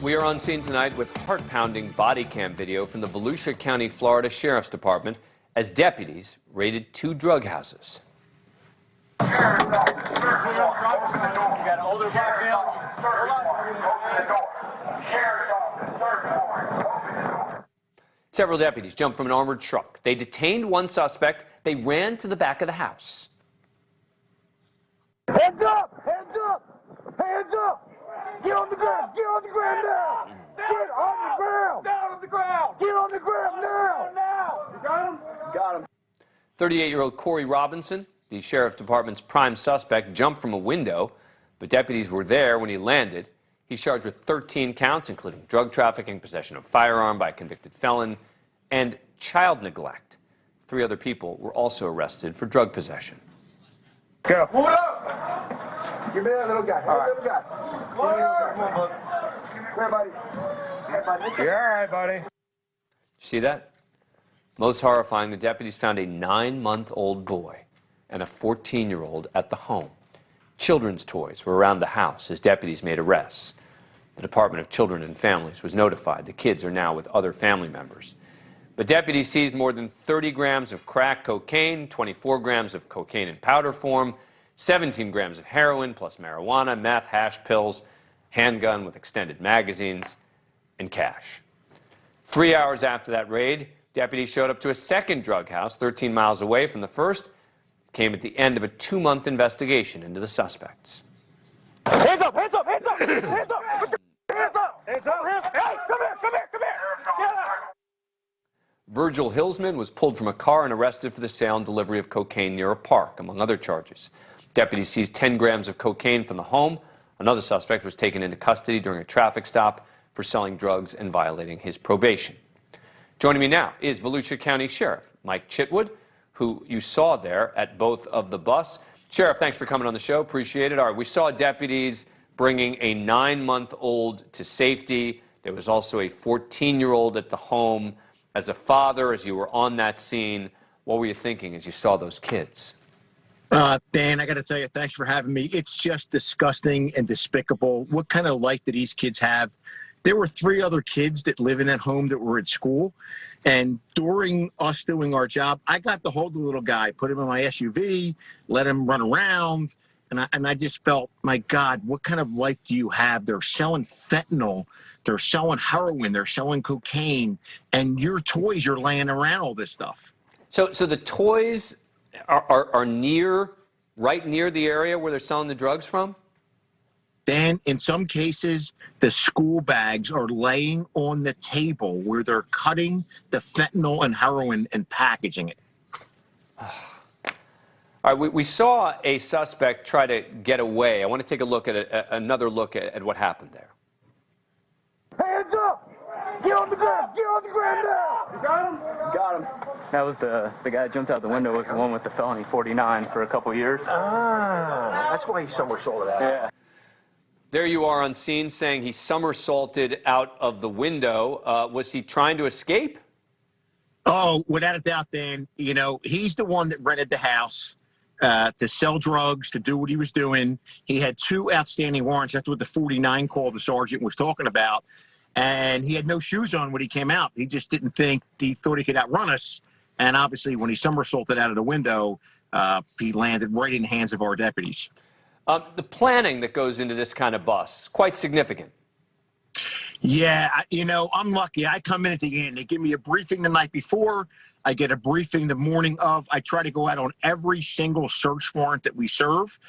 We are on scene tonight with heart-pounding body cam video from the Volusia County, Florida Sheriff's Department as deputies raided 2 drug houses. You got an older black male? Several deputies jumped from an armored truck. They detained one suspect. They ran to the back of the house. Hands up! Hands up! Hands up! Get on the ground! Get on the ground now! Get on the ground! Down on the ground! Get on the ground now! Now! You got him? Got him. 38-year-old Corey Robinson, the Sheriff's Department's prime suspect, jumped from a window, but deputies were there when he landed. He's charged with 13 counts, including drug trafficking, possession of firearm by a convicted felon, and child neglect. 3 other people were also arrested for drug possession. Go. Move it up! Give me that little guy. Hey, right. Little guy. Come on, come here, buddy. Hey, buddy. You're all right, buddy. See that? Most horrifying, the deputies found a 9-month-old boy and a 14-year-old at the home. Children's toys were around the house as deputies made arrests. The Department of Children and Families was notified. The kids are now with other family members. But deputies seized more than 30 grams of crack cocaine, 24 grams of cocaine in powder form, 17 grams of heroin plus marijuana, meth, hash pills, handgun with extended magazines, and cash. 3 hours after that raid, deputies showed up to a second drug house 13 miles away from the first. Came at the end of a 2-month investigation into the suspects. Hands up! Hands up! Hands up! Hands up! Hands up! Hands up! Hey, come here! Come here! Come here! Yeah. Virgil Hillsman was pulled from a car and arrested for the sale and delivery of cocaine near a park, among other charges. Deputies seized 10 grams of cocaine from the home. Another suspect was taken into custody during a traffic stop for selling drugs and violating his probation. Joining me now is Volusia County Sheriff Mike Chitwood, who you saw there at both of the busts. Sheriff, thanks for coming on the show. Appreciate it. All right, we saw deputies bringing a 9-month-old to safety. There was also a 14-year-old at the home. As a father, as you were on that scene, what were you thinking as you saw those kids? Dan, I got to tell you, thanks for having me. It's just disgusting and despicable. What kind of life do these kids have? There were 3 other kids that live in that home that were at school. And during us doing our job, I got to hold the little guy, put him in my SUV, let him run around. And I just felt, my God, what kind of life do you have? They're selling fentanyl. They're selling heroin. They're selling cocaine. And your toys are laying around all this stuff. So the toys are right near the area where they're selling the drugs from? Dan, in some cases, the school bags are laying on the table where they're cutting the fentanyl and heroin and packaging it. All right, we saw a suspect try to get away. I want to take a look at another look at what happened there. Hands up! Get on the ground! Get on the ground now! You got him? Got him. That was the guy that jumped out the window was the one with the felony 49 for a couple years. Ah, that's why he somersaulted out. Yeah. There you are on scene saying he somersaulted out of the window. Was he trying to escape? Oh, without a doubt, Dan. You know, he's the one that rented the house to sell drugs, to do what he was doing. He had 2 outstanding warrants. That's what the 49 call the sergeant was talking about. And he had no shoes on when he came out. He just didn't think, he thought he could outrun us. And obviously, when he somersaulted out of the window, he landed right in the hands of our deputies. The planning that goes into this kind of bust, quite significant. Yeah, you know, I'm lucky. I come in at the end. They give me a briefing the night before. I get a briefing the morning of. I try to go out on every single search warrant that we serve.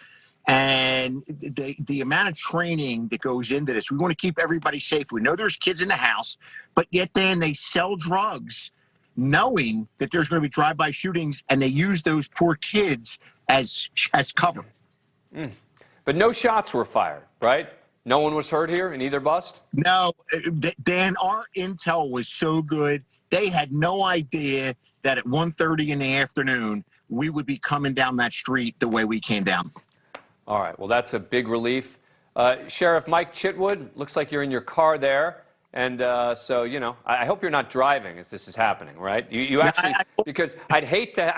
And the amount of training that goes into this, we want to keep everybody safe. We know there's kids in the house, but yet then they sell drugs knowing that there's going to be drive-by shootings, and they use those poor kids as cover. But no shots were fired, right? No one was hurt here in either bust? No, Dan, our intel was so good. They had no idea that at 1:30 in the afternoon, we would be coming down that street the way we came down. All right, well, that's a big relief. Sheriff Mike Chitwood, looks like you're in your car there. And so, you know, I hope you're not driving as this is happening, right? You actually, because I'd hate to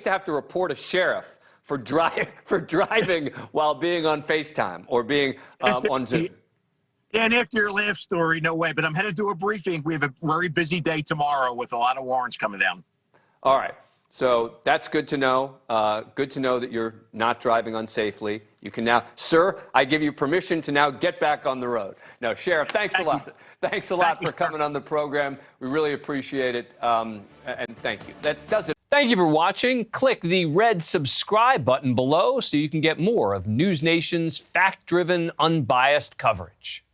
have to report a sheriff for driving while being on FaceTime or being on Zoom. Dan, after your laugh story, no way. But I'm headed to a briefing. We have a very busy day tomorrow with a lot of warrants coming down. All right. So that's good to know. Good to know that you're not driving unsafely. You can now, sir, I give you permission to now get back on the road. No, Sheriff, thanks a lot. Thanks a lot for coming on the program. We really appreciate it. And thank you. That does it. Thank you for watching. Click the red subscribe button below so you can get more of NewsNation's fact-driven, unbiased coverage.